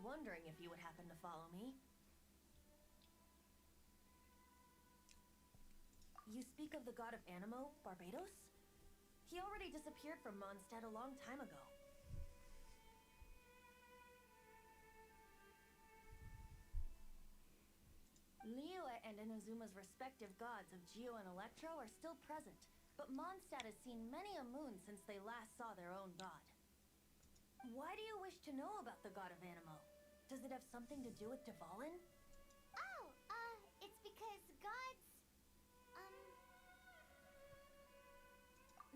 wondering if you would happen to follow me. You speak of the god of Animo, Barbados? He already disappeared from Mondstadt a long time ago. Liyue and Inazuma's respective gods of Geo and Electro are still present, but Mondstadt has seen many a moon since they last saw their own god. Why do you wish to know about the god of Animo? Does it have something to do with Dvalin? Oh, it's because gods,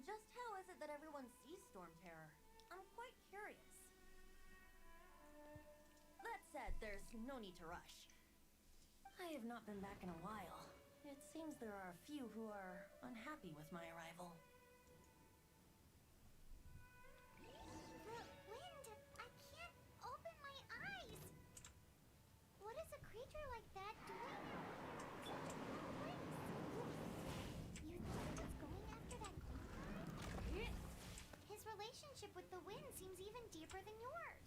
Just how is it that everyone sees Storm Terror? I'm quite curious. That said, there's no need to rush. I have not been back in a while. It seems there are a few who are unhappy with my arrival. the wind, I can't open my eyes. What is a creature like that doing out here? You think it's going after that green card? His relationship with the wind seems even deeper than yours.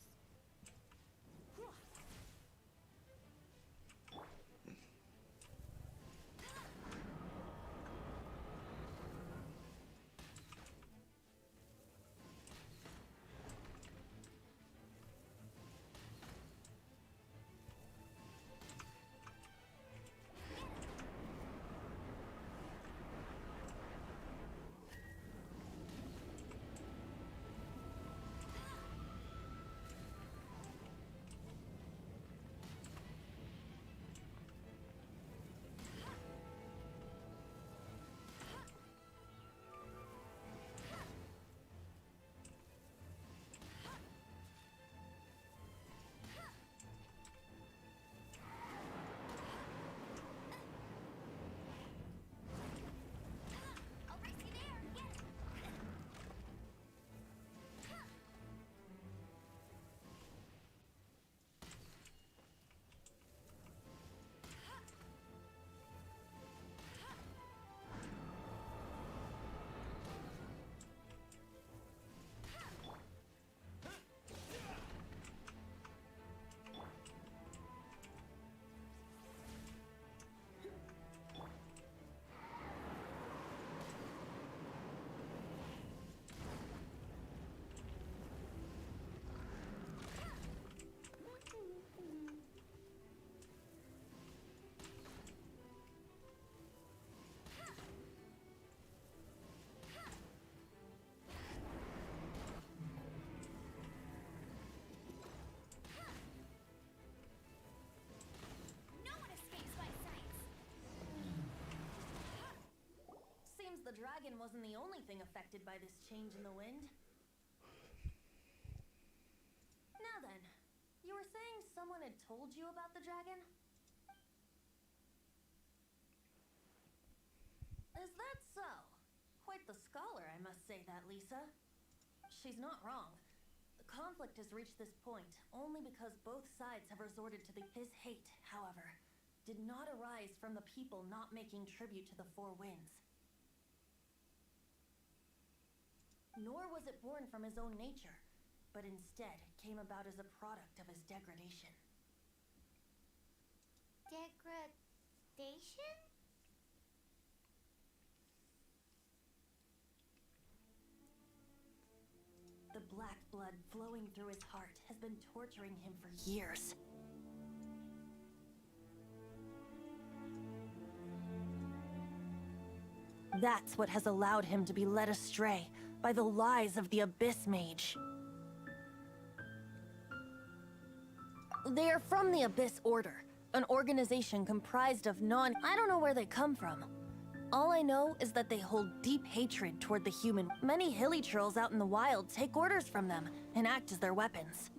I'll race you there. Get it. No one escapes my sights. Seems the dragon wasn't the only thing affected by this change in the wind. Now then, you were saying someone had told you about the dragon? Is that so? Quite the scholar, I must say that, Lisa. She's not wrong. The conflict has reached this point only because both sides have resorted to his hate, however, did not arise from the people not making tribute to the Four Winds. Nor was it born from his own nature, but instead came about as a product of his degradation. Degradation? The black blood flowing through his heart has been torturing him for years. That's what has allowed him to be led astray by the lies of the Abyss Mage. They are from the Abyss Order, an organization comprised of I don't know where they come from. All I know is that they hold deep hatred toward the human. Many hilly trolls out in the wild take orders from them and act as their weapons.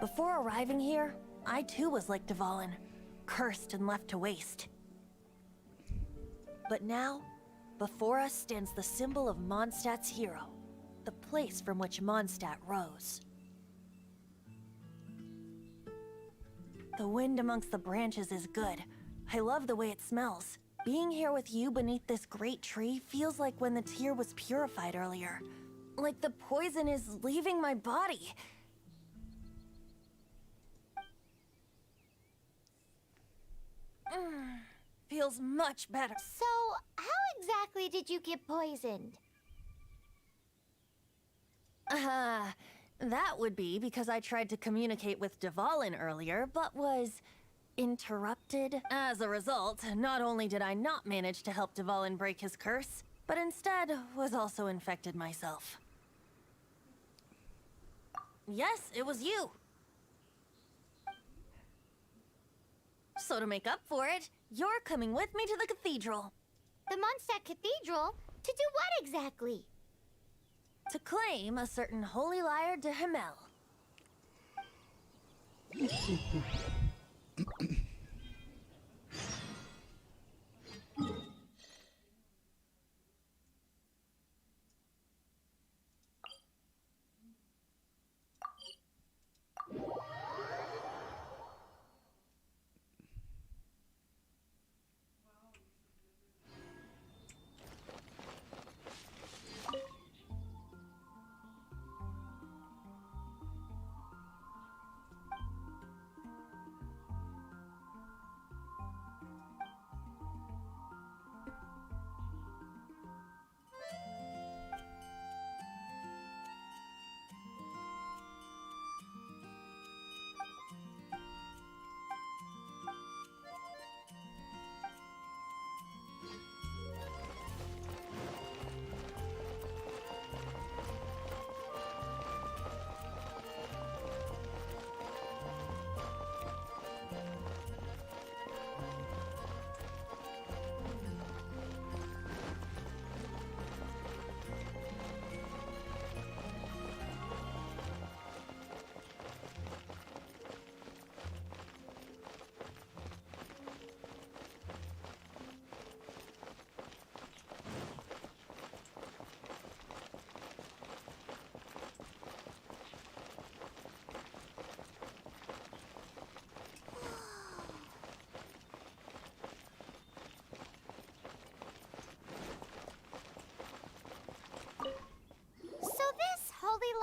Before arriving here, I too was like Dvalin, cursed and left to waste. But now, before us stands the symbol of Mondstadt's hero, the place from which Mondstadt rose. The wind amongst the branches is good. I love the way it smells. Being here with you beneath this great tree feels like when the tear was purified earlier. Like the poison is leaving my body. Feels much better. So, how exactly did you get poisoned? That would be because I tried to communicate with Dvalin earlier, but was interrupted. As a result, not only did I not manage to help Dvalin break his curse, but instead was also infected myself. Yes, it was you. So to make up for it, you're coming with me to the cathedral. The Mondstadt Cathedral? To do what exactly? To claim a certain holy lyre de Himmel.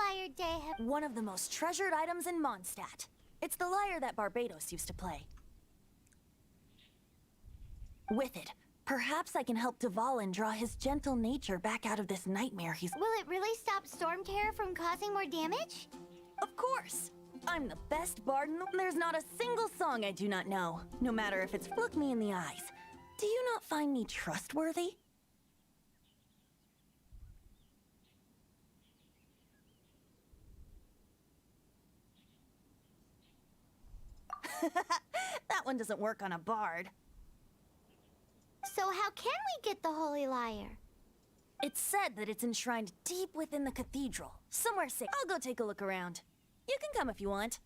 Lyre Day have... One of the most treasured items in Mondstadt. It's the lyre that Barbados used to play. With it, perhaps I can help Dvalin draw his gentle nature back out of this nightmare he's... Will it really stop Storm Terror from causing more damage? Of course! I'm the best bard in the... There's not a single song I do not know. No matter if it's... Look me in the eyes. Do you not find me trustworthy? That one doesn't work on a bard. So how can we get the Holy Lyre? It's said that it's enshrined deep within the cathedral, somewhere safe. I'll go take a look around. You can come if you want.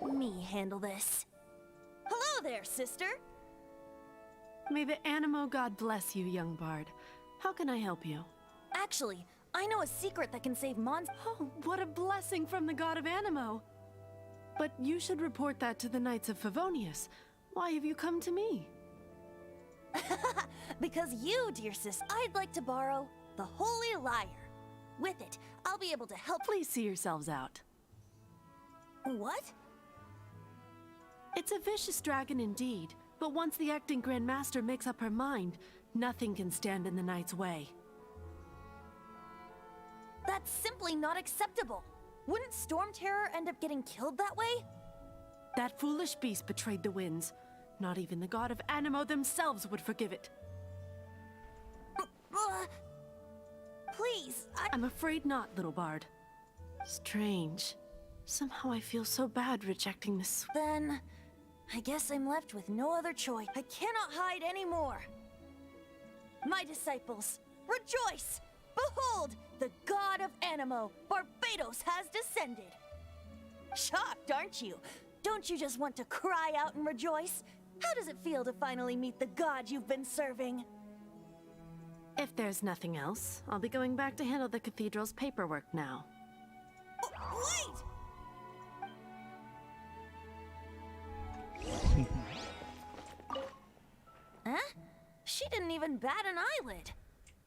Let me handle this. Hello there, sister. May the Animo God bless you, young bard. How can I help you? Actually, I know a secret that can save Mons- Oh, what a blessing from the God of Animo! But you should report that to the Knights of Favonius. Why have you come to me? Because you, dear sis, I'd like to borrow the Holy Lyre. With it, I'll be able to help- Please see yourselves out. What? It's a vicious dragon indeed, but once the acting Grand Master makes up her mind, nothing can stand in the Knight's way. That's simply not acceptable. Wouldn't Storm Terror end up getting killed that way? That foolish beast betrayed the winds. Not even the God of Animo themselves would forgive it. Please, I'm afraid not, little bard. Strange. Somehow I feel so bad rejecting this. Then, I guess I'm left with no other choice. I cannot hide anymore. My disciples, rejoice! Behold, the god of Animo, Barbados, has descended. Shocked, aren't you? Don't you just want to cry out and rejoice? How does it feel to finally meet the god you've been serving? If there's nothing else, I'll be going back to handle the cathedral's paperwork now. Wait! Huh? She didn't even bat an eyelid.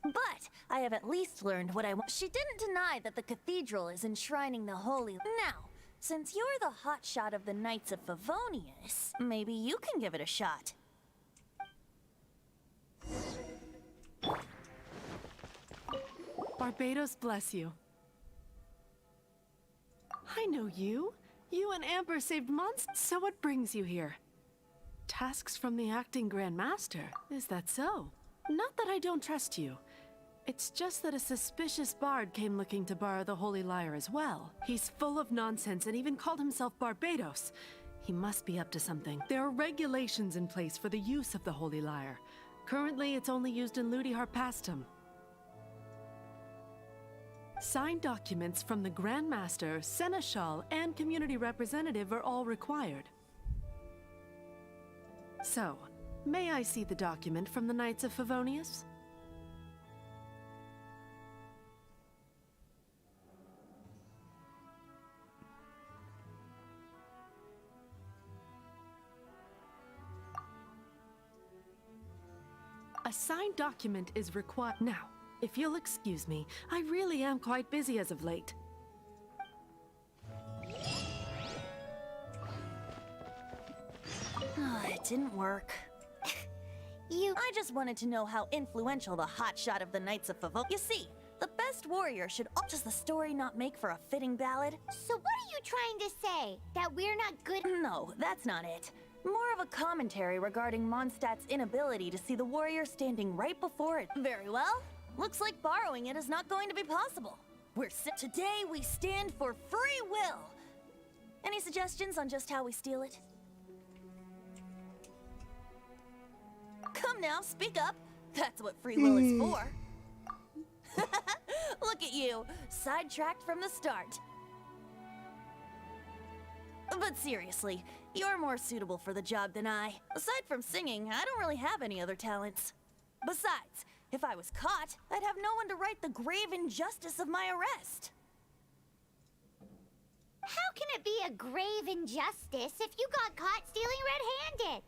But I have at least learned what I want. She didn't deny that the cathedral is enshrining the holy. Now, since you're the hotshot of the Knights of Favonius, maybe you can give it a shot. Barbados bless you. I know you. You and Amber saved monsters. So what brings you here? Tasks from the acting Grand Master. Is that so? Not that I don't trust you. It's just that a suspicious bard came looking to borrow the Holy Lyre as well. He's full of nonsense and even called himself Barbados. He must be up to something. There are regulations in place for the use of the Holy Lyre. Currently, it's only used in Ludi Harpastum. Signed documents from the Grand Master, Seneschal, and Community Representative are all required. So, may I see the document from the Knights of Favonius? A signed document is required. Now, if you'll excuse me, I really am quite busy as of late. It didn't work. I just wanted to know how influential the hotshot of the Knights of Favonius. You see, the best warrior should. Does the story not make for a fitting ballad? So what are you trying to say? That we're not good? No, that's not it. More of a commentary regarding Mondstadt's inability to see the warrior standing right before it. Very well. Looks like borrowing it is not going to be possible. Today we stand for free will. Any suggestions on just how we steal it? Come now, speak up. That's what free will is for. Look at you, sidetracked from the start. But seriously, you're more suitable for the job than I. Aside from singing, I don't really have any other talents. Besides, if I was caught, I'd have no one to right the grave injustice of my arrest. How can it be a grave injustice if you got caught stealing red-handed?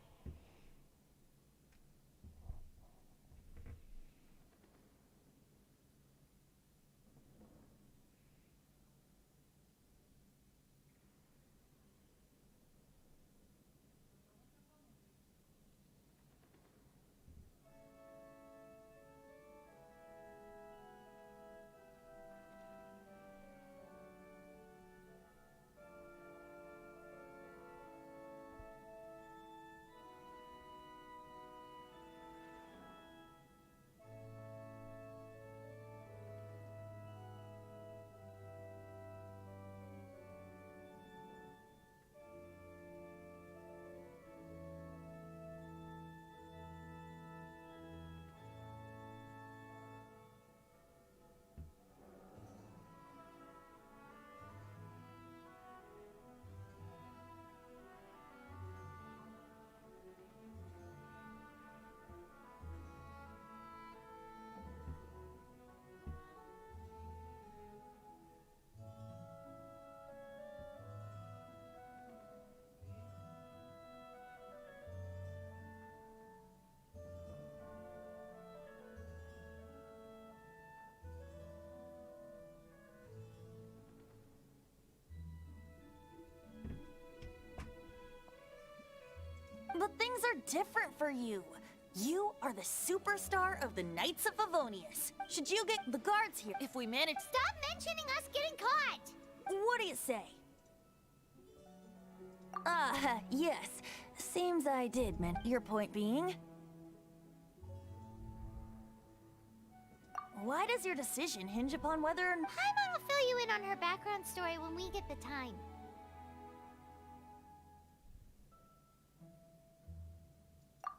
But things are different for you. You are the superstar of the Knights of Favonius. Should you get the guards here if we manage— Stop mentioning us getting caught! What do you say? Yes. Seems I did, man. Your point being? Why does your decision hinge upon whether— Paimon will fill you in on her background story when we get the time.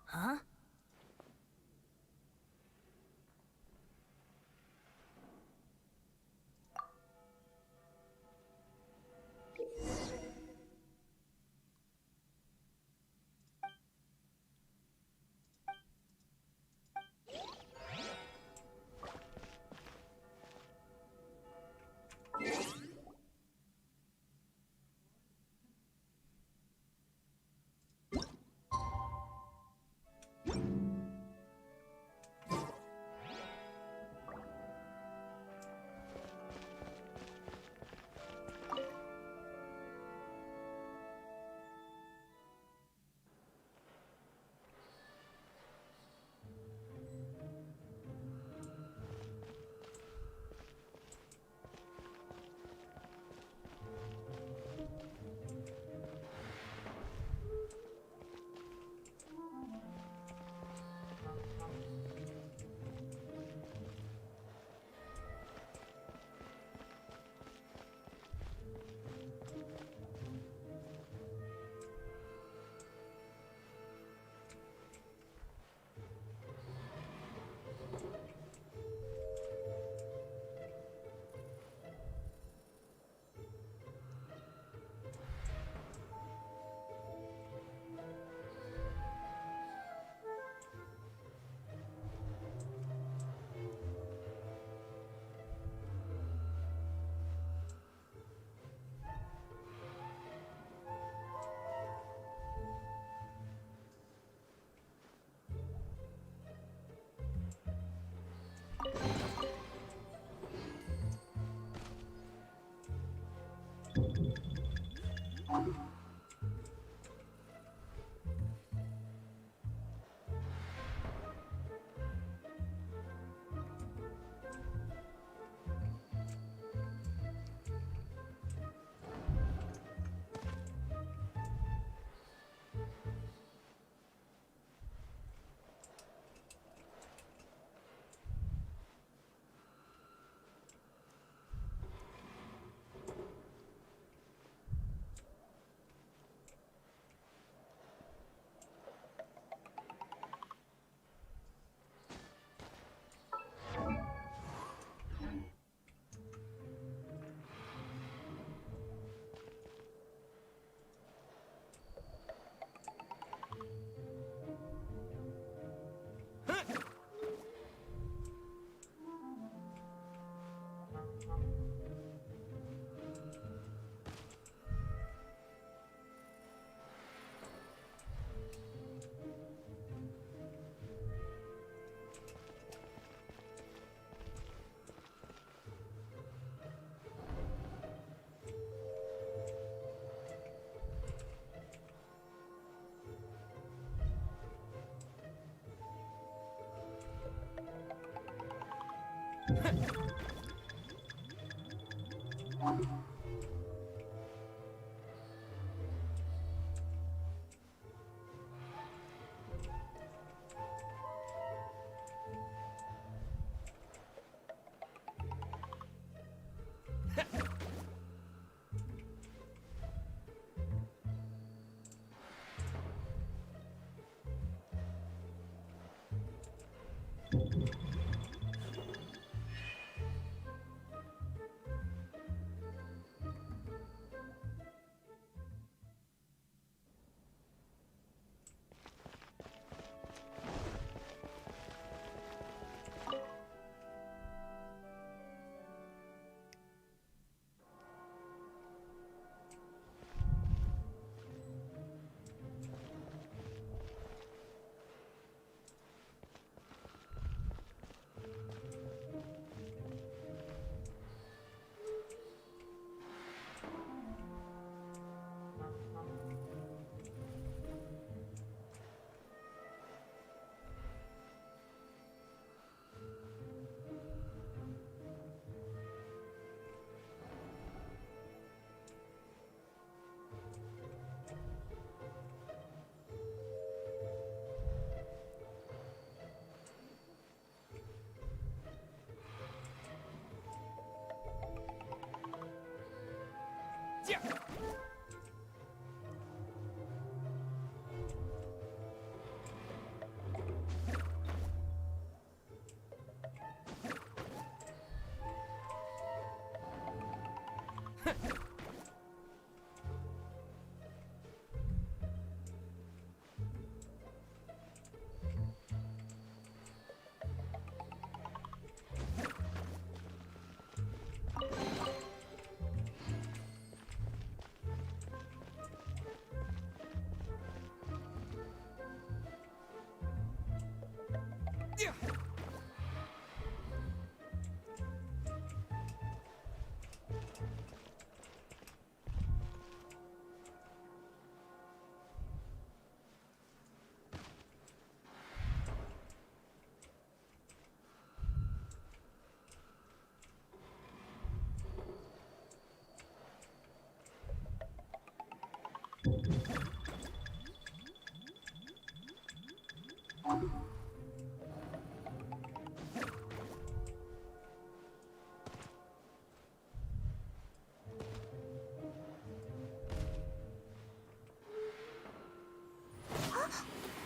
Huh?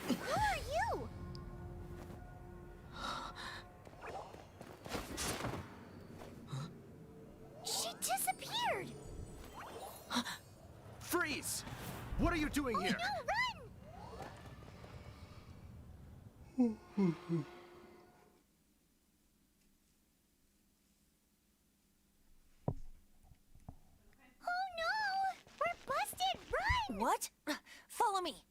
Who are you? She disappeared! Freeze! What are you doing here? No, run! Oh no! We're busted! Run! What? Follow me.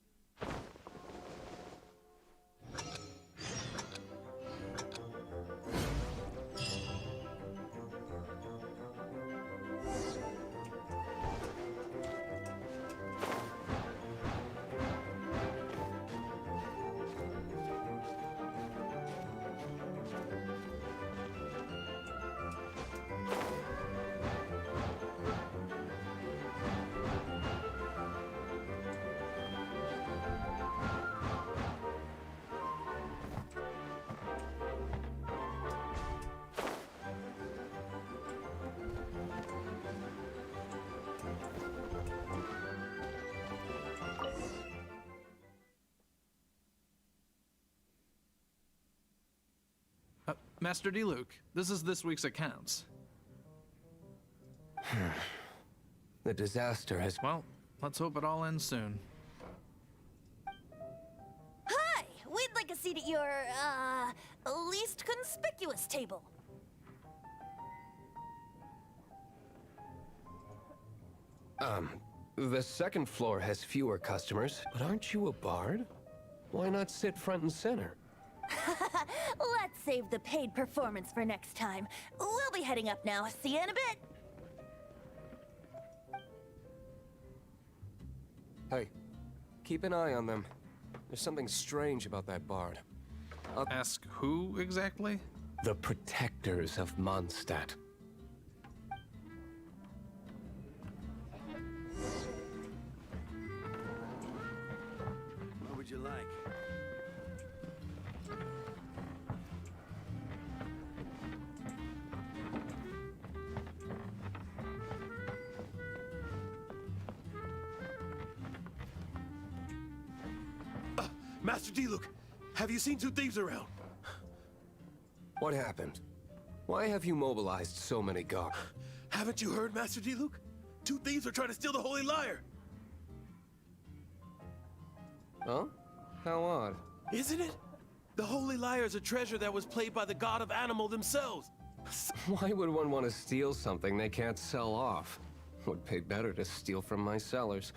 Master D. Luke, this is this week's accounts. The disaster has... Well, let's hope it all ends soon. Hi! We'd like a seat at your, least conspicuous table. The second floor has fewer customers, but aren't you a bard? Why not sit front and center? Let's save the paid performance for next time. We'll be heading up now. See you in a bit. Hey, keep an eye on them. There's something strange about that bard. Ask who exactly? The protectors of Mondstadt. What would you like? Master Diluc, have you seen two thieves around? What happened? Why have you mobilized so many guards? Haven't you heard, Master Diluc? Two thieves are trying to steal the Holy Lyre. Huh? How odd. Isn't it? The Holy Lyre is a treasure that was played by the god of animal themselves. Why would one want to steal something they can't sell off? Would pay better to steal from my sellers.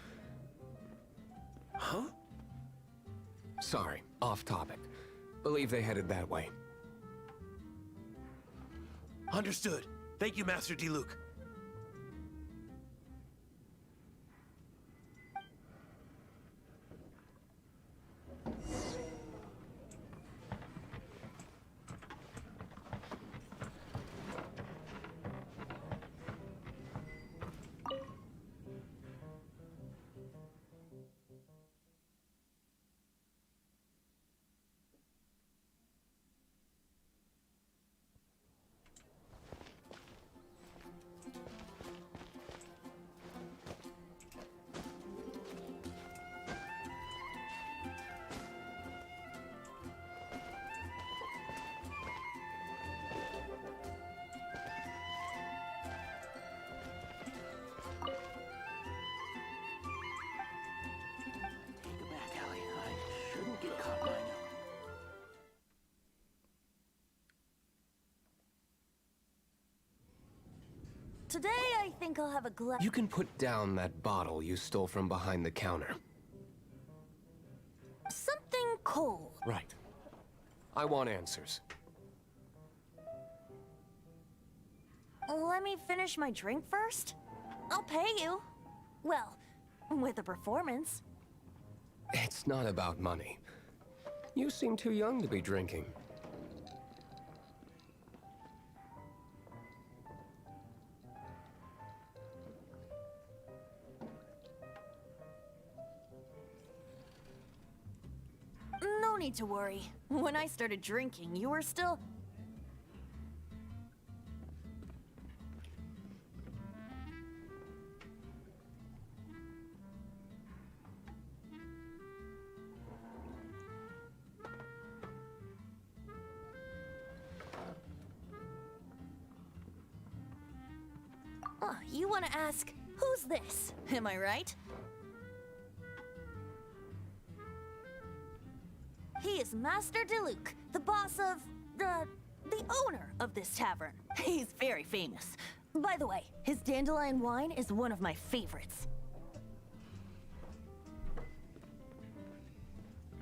Huh? Sorry, off topic. Believe they headed that way. Understood. Thank you, Master Diluc. Take it back, Allie. I shouldn't get caught by now. Today, I think I'll have a glass. You can put down that bottle you stole from behind the counter. Something cold. Right. I want answers. Let me finish my drink first. I'll pay you. Well, with a performance. It's not about money. You seem too young to be drinking. No need to worry. When I started drinking, you were still... Oh, you want to ask, who's this? Am I right? He is Master Diluc, the boss of, the owner of this tavern. He's very famous. By the way, his dandelion wine is one of my favorites.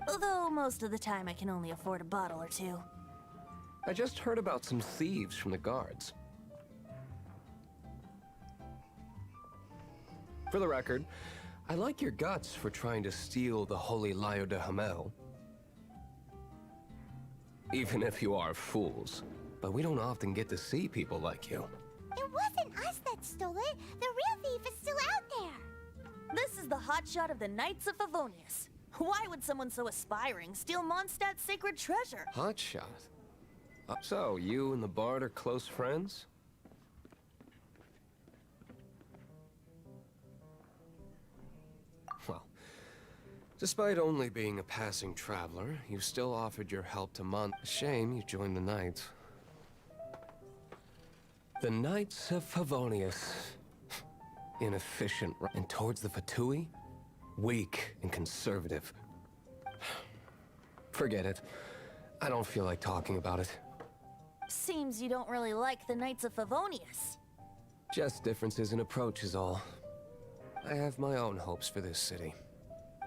Although most of the time I can only afford a bottle or two. I just heard about some thieves from the guards. For the record, I like your guts for trying to steal the Holy Lyre de Hamel. Even if you are fools. But we don't often get to see people like you. It wasn't us that stole it. The real thief is still out there. This is the hotshot of the Knights of Favonius. Why would someone so aspiring steal Mondstadt's sacred treasure? Hotshot. So, you and the Bard are close friends? Well, despite only being a passing traveler, you still offered your help to Shame you joined the Knights. The Knights of Favonius. Inefficient, and towards the Fatui? Weak and conservative. Forget it. I don't feel like talking about it. Seems you don't really like the Knights of Favonius. Just differences in approach is all. I have my own hopes for this city.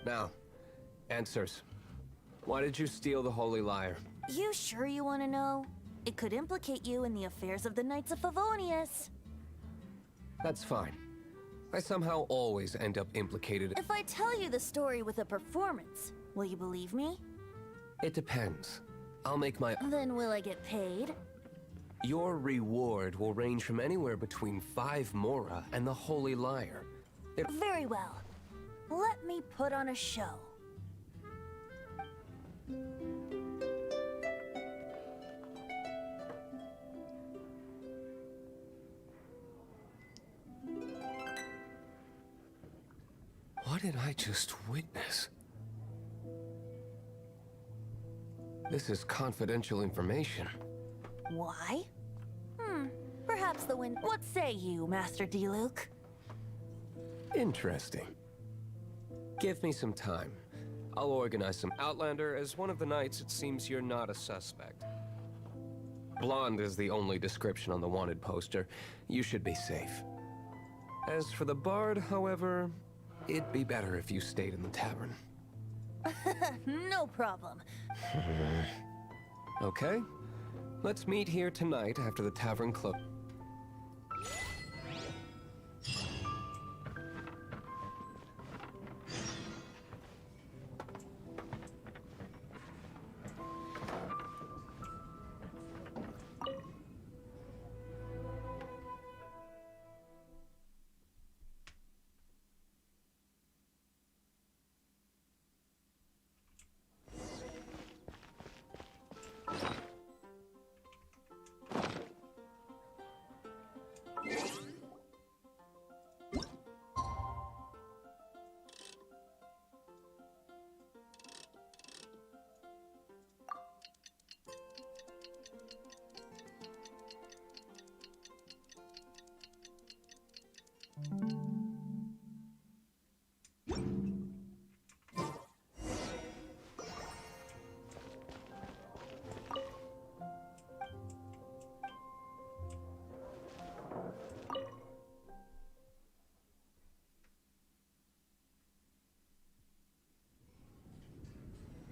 Now, answers. Why did you steal the Holy Lyre? You sure you want to know? It could implicate you in the affairs of the Knights of Favonius. That's fine. I somehow always end up implicated. If I tell you the story with a performance, will you believe me? It depends. I'll make my... Then will I get paid? Your reward will range from anywhere between 5 Mora and the Holy Liar. Very well. Let me put on a show. What did I just witness? This is confidential information. Why? Perhaps the wind. What say you, Master Diluc? Interesting. Give me some time. I'll organize some Outlander. As one of the knights, it seems you're not a suspect. Blonde is the only description on the wanted poster. You should be safe. As for the bard, however, it'd be better if you stayed in the tavern. No problem. Okay. Let's meet here tonight after the tavern closes.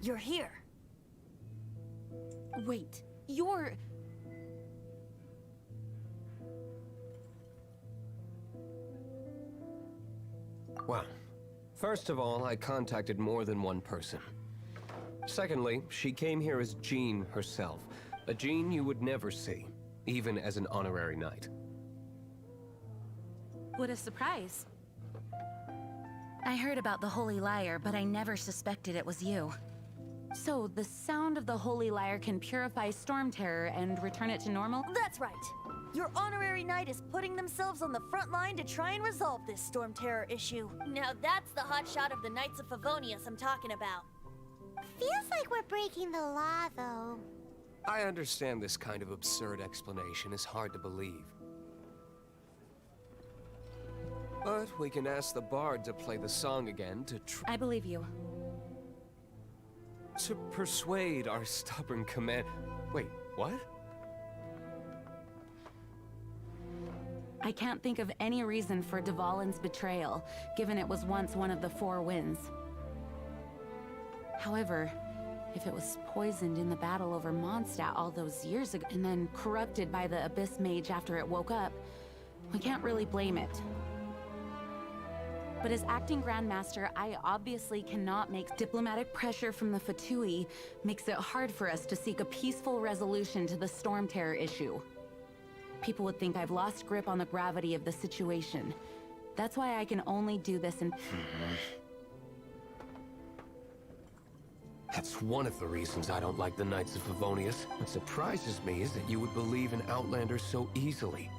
You're here. Wait, you're... Well, first of all, I contacted more than one person. Secondly, she came here as Jean herself. A Jean you would never see, even as an honorary knight. What a surprise. I heard about the Holy Liar, but I never suspected it was you. So, the sound of the Holy Liar can purify Storm Terror and return it to normal? That's right. Your honorary knight is putting themselves on the front line to try and resolve this Storm Terror issue. Now that's the hotshot of the Knights of Favonius I'm talking about. Feels like we're breaking the law, though. I understand this kind of absurd explanation is hard to believe. But we can ask the bard to play the song again I believe you. to persuade our stubborn command. Wait, what? I can't think of any reason for Dvalin's betrayal, given it was once one of the Four Winds. However, if it was poisoned in the battle over Mondstadt all those years ago, and then corrupted by the Abyss Mage after it woke up, we can't really blame it. But as acting Grandmaster, I obviously cannot make diplomatic pressure from the Fatui makes it hard for us to seek a peaceful resolution to the Storm Terror issue. People would think I've lost grip on the gravity of the situation. That's why I can only do this in... That's one of the reasons I don't like the Knights of Favonius. What surprises me is that you would believe in Outlanders so easily.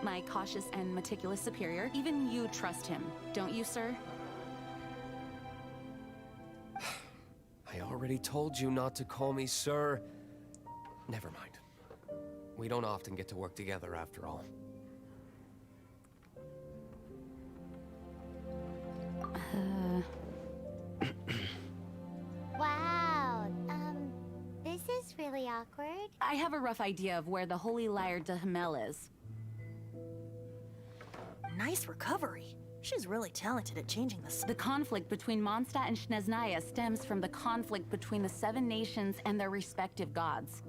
My cautious and meticulous superior. Even you trust him, don't you, sir? I already told you not to call me sir. Never mind. We don't often get to work together after all. Wow, this is really awkward. I have a rough idea of where the Holy Liar de Hamel is. Nice recovery. She's really talented at changing the... The conflict between Mondstadt and Snezhnaya stems from the conflict between the Seven Nations and their respective gods.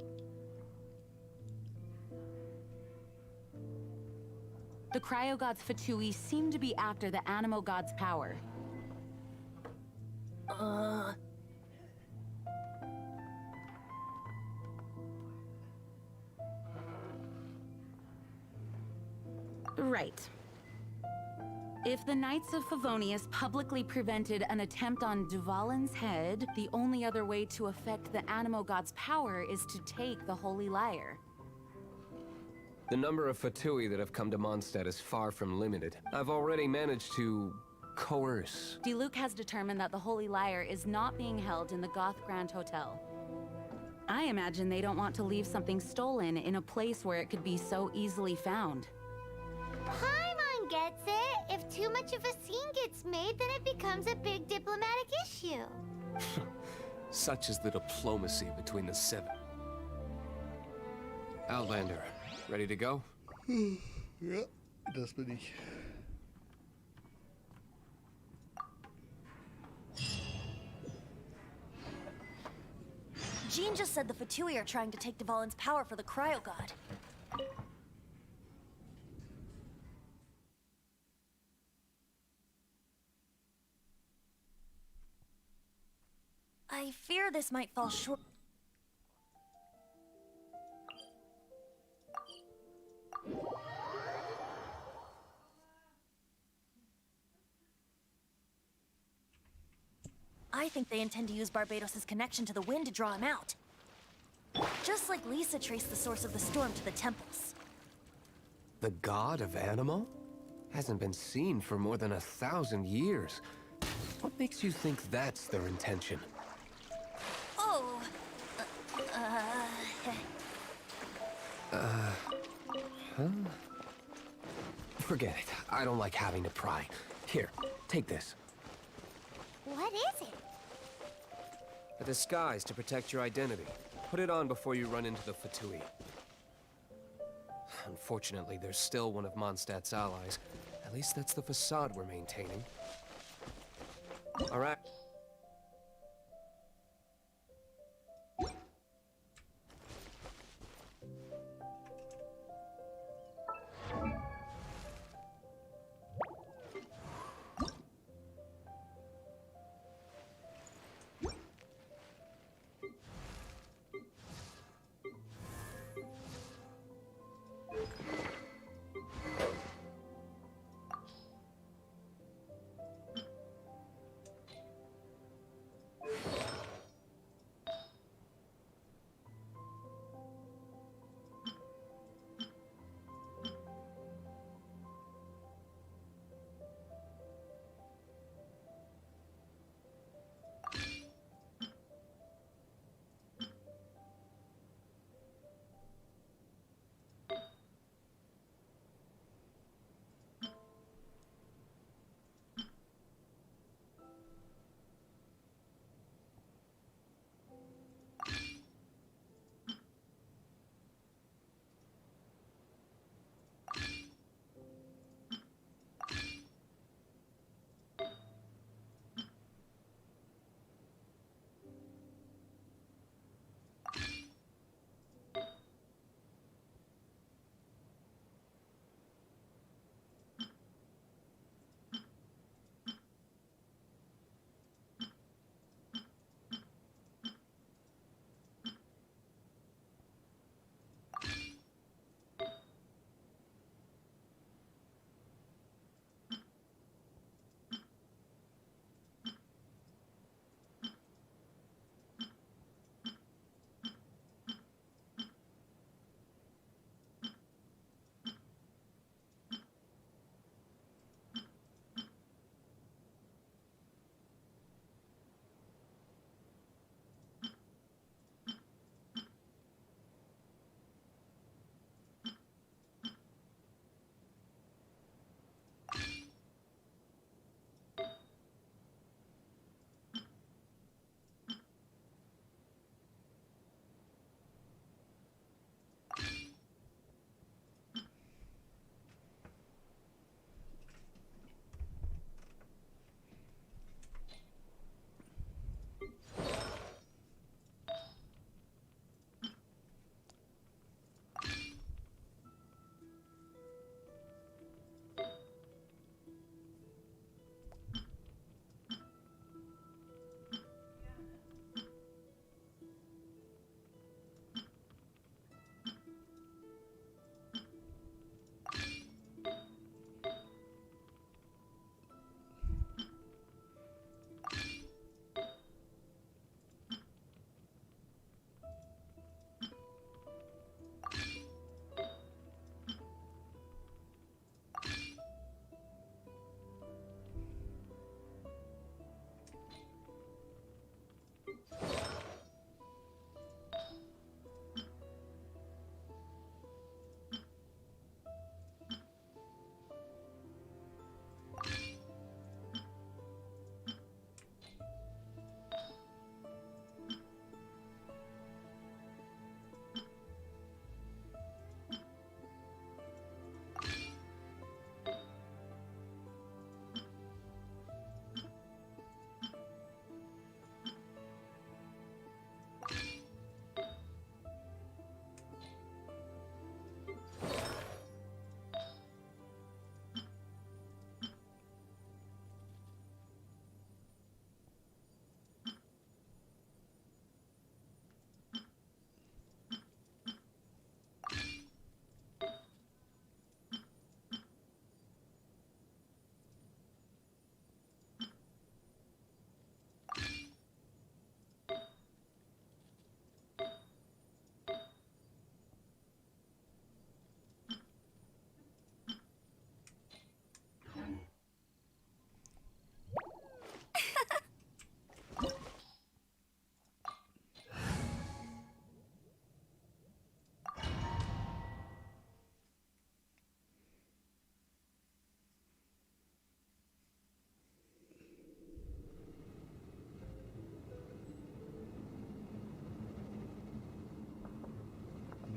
The cryo-gods Fatui seem to be after the Animo god's power. Right. If the Knights of Favonius publicly prevented an attempt on Duvalin's head, the only other way to affect the Animo God's power is to take the Holy Lyre. The number of Fatui that have come to Mondstadt is far from limited. I've already managed to coerce. Diluc has determined that the Holy Lyre is not being held in the Goth Grand Hotel. I imagine they don't want to leave something stolen in a place where it could be so easily found. Paimon gets it. If too much of a scene gets made, then it becomes a big diplomatic issue. Such is the diplomacy between the seven. Outlander, ready to go? Ja, das bin ich. Jean just said the Fatui are trying to take Duvalin's power for the Cryo God. I fear this might fall short. I think they intend to use Barbados' connection to the wind to draw him out. Just like Lisa traced the source of the storm to the temples. The god of Animo? Hasn't been seen for more than 1,000 years. What makes you think that's their intention? Oh, Forget it. I don't like having to pry. Here, take this. What is it? A disguise to protect your identity. Put it on before you run into the Fatui. Unfortunately, there's still one of Mondstadt's allies. At least that's the facade we're maintaining. All right.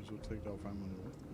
Wieso trägt er auf einmal eine Maske?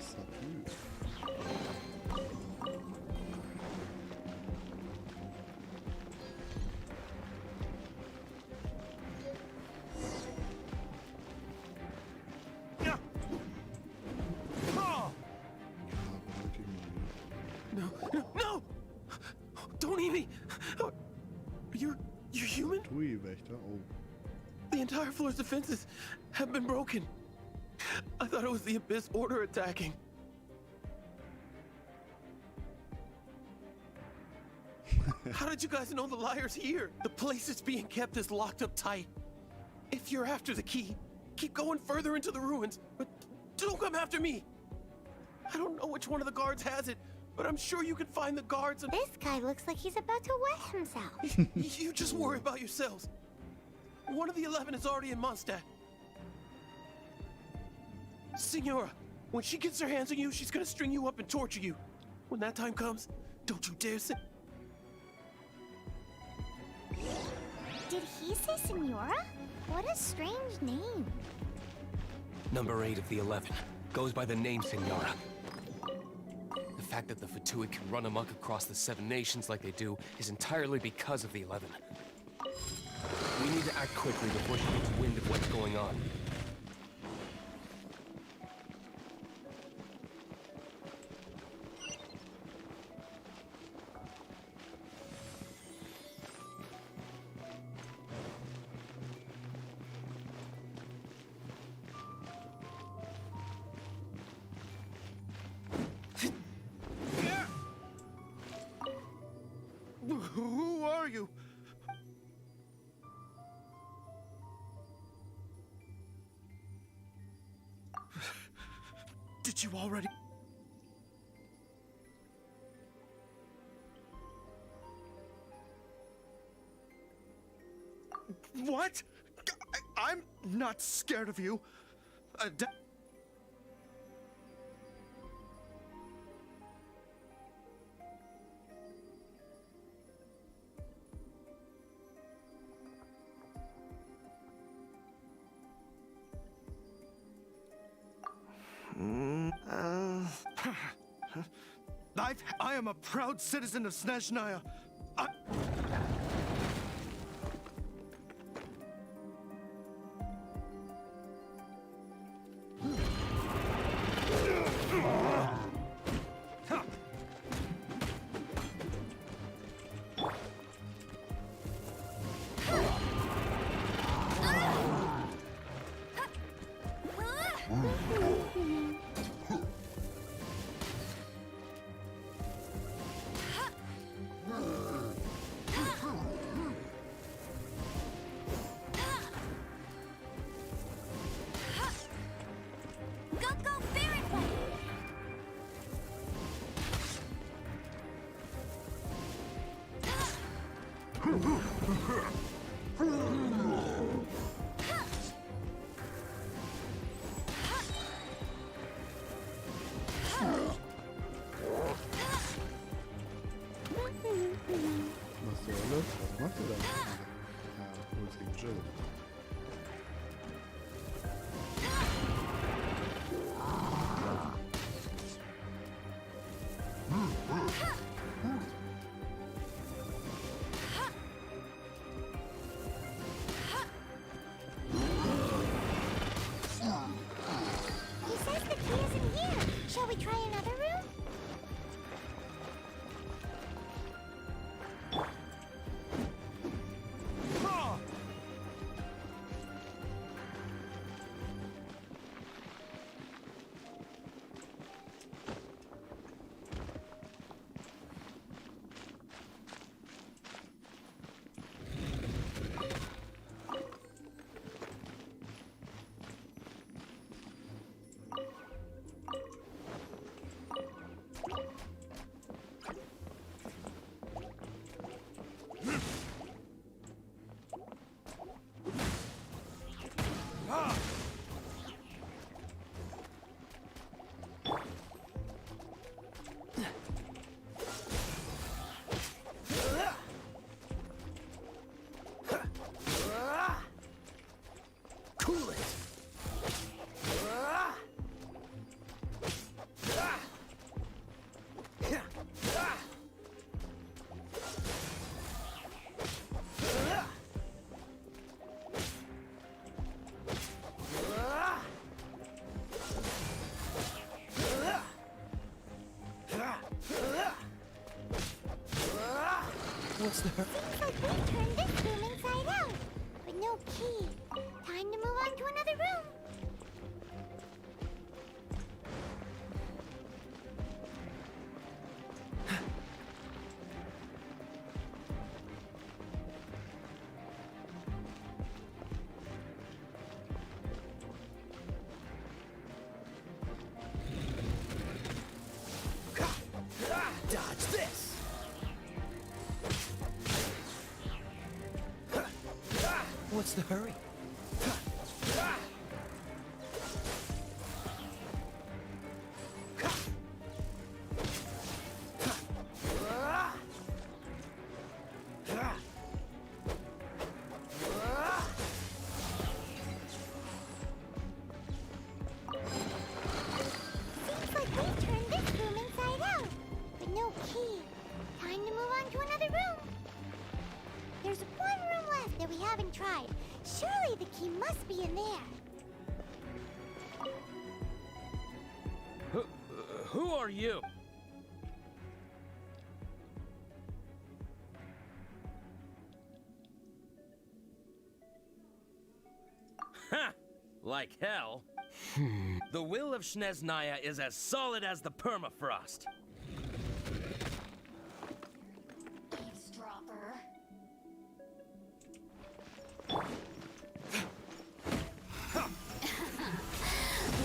Krasser Typ. No! Don't eat me! You're human? Tui-Wächter, oh. The entire floor's defenses have been broken. I thought it was the Abyss Order attacking. How did you guys know the liar's here? The place it's being kept is locked up tight. If you're after the key, keep going further into the ruins, but don't come after me. I don't know which one of the guards has it, but I'm sure you can find the guards and... This guy looks like he's about to wet himself. You just worry about yourselves. One of the 11 is already in Mondstadt. Senora, when she gets her hands on you, she's gonna string you up and torture you. When that time comes, don't you dare say... Did he say Senora? What a strange name. Number 8 of the 11 goes by the name Senora. The fact that the Fatui can run amok across the 7 nations like they do is entirely because of the 11. We need to act quickly before she gets wind of what's going on. Who are you? Did you already... What? I'm not scared of you. I am a proud citizen of Snezhnaya. Was zur Hölle? Was macht er da? Ja, holt sich Jill. He says the key isn't here. Shall we try another room? What's the hurry? Seems like we turned this room inside out. But no key. Time to move on to another room. Dodge this! What's the hurry? Seems like we turned this room inside out. But no key. Time to move on to another room. There's one room left that we haven't tried. Surely the key must be in there. Who are you? Ha! Like hell. The will of Shneznaya is as solid as the permafrost. Eavesdropper.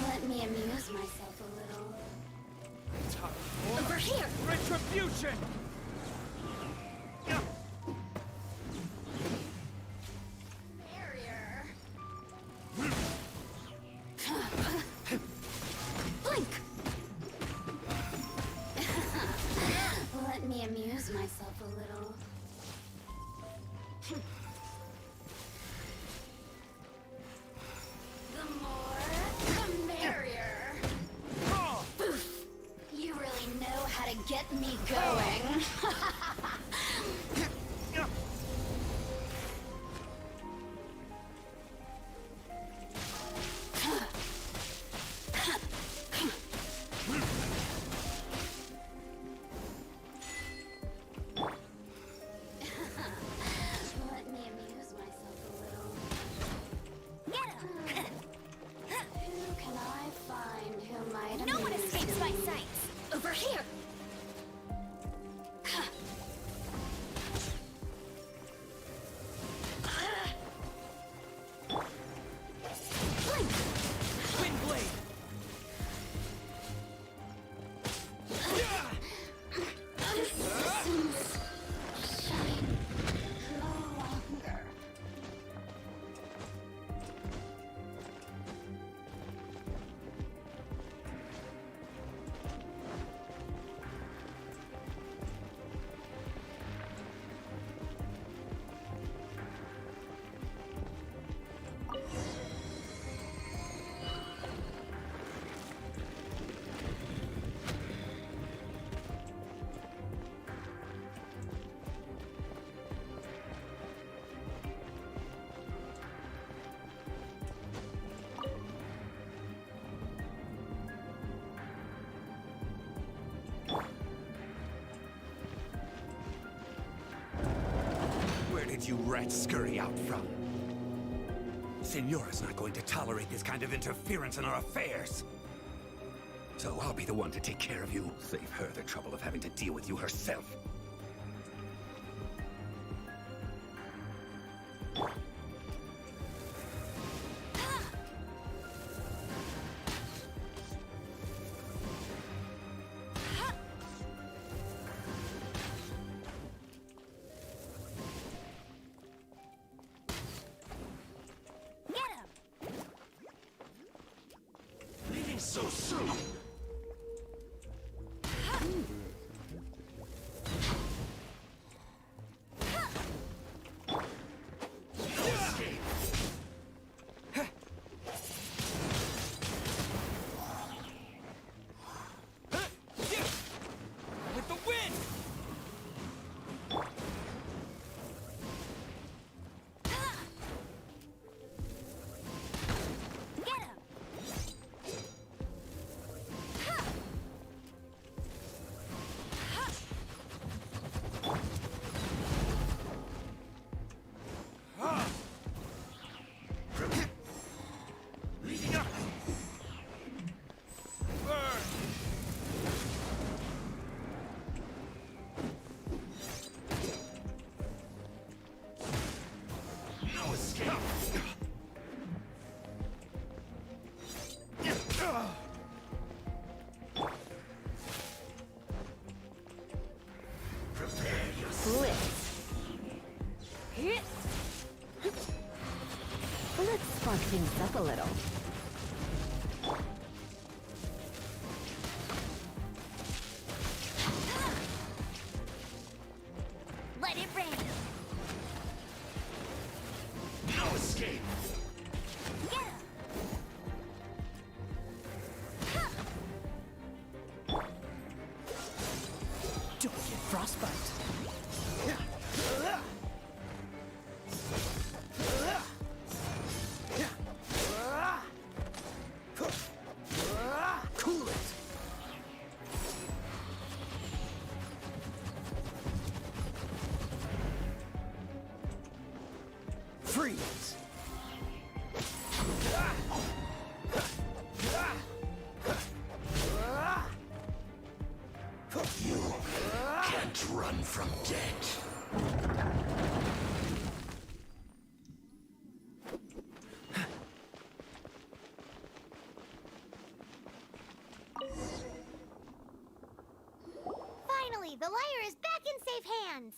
Let me amuse myself a little. Over here! Retribution! Barrier. Blink! Let me amuse myself a little. The more, the merrier. You really know how to get me going. Let me amuse myself a little. Get him! Who can I find who might No one amuse escapes my me? sights! Over here! Blink! Wind blade! Distance shine no longer. Where did you rats scurry out from? Senora's not going to tolerate this kind of interference in our affairs. So I'll be the one to take care of you. Save her the trouble of having to deal with you herself. Get him! Leaving so soon! With the wind! Get him! frostbite. Cool it! Freeze! You can't run from death. Finally, the liar is back in safe hands.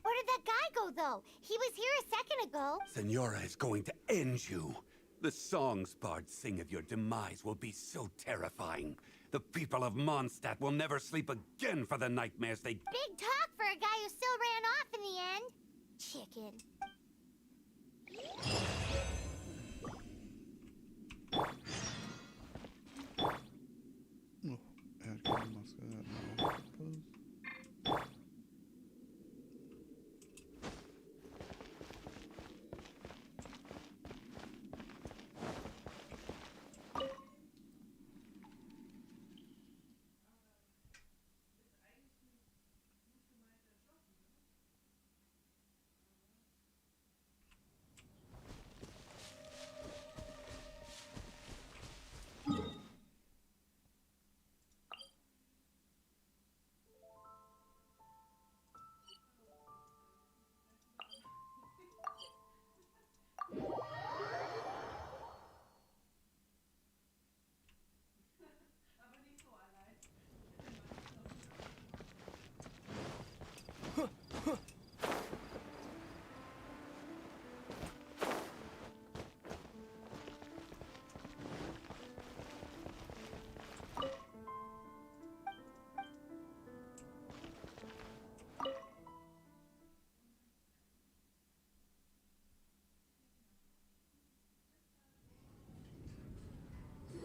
Where did that guy go, though? He was here a second ago. Senora is going to end you. The songs bards sing of your demise will be so terrifying. The people of Mondstadt will never sleep again for the nightmares they... Big talk for a guy who still ran off in the end. Chicken. Oh, herkes maskeler ne yapıyoruz?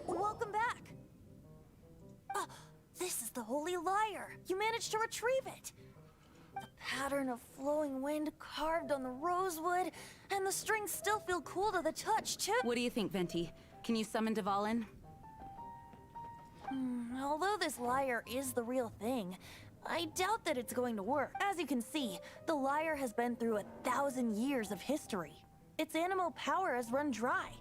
Welcome back. This is the Holy Lyre. You managed to retrieve it. The pattern of flowing wind carved on the rosewood, and the strings still feel cool to the touch, too. What do you think, Venti? Can you summon Dvalin? Although this lyre is the real thing, I doubt that it's going to work. As you can see, the lyre has been through 1,000 years of history. Its animal power has run dry.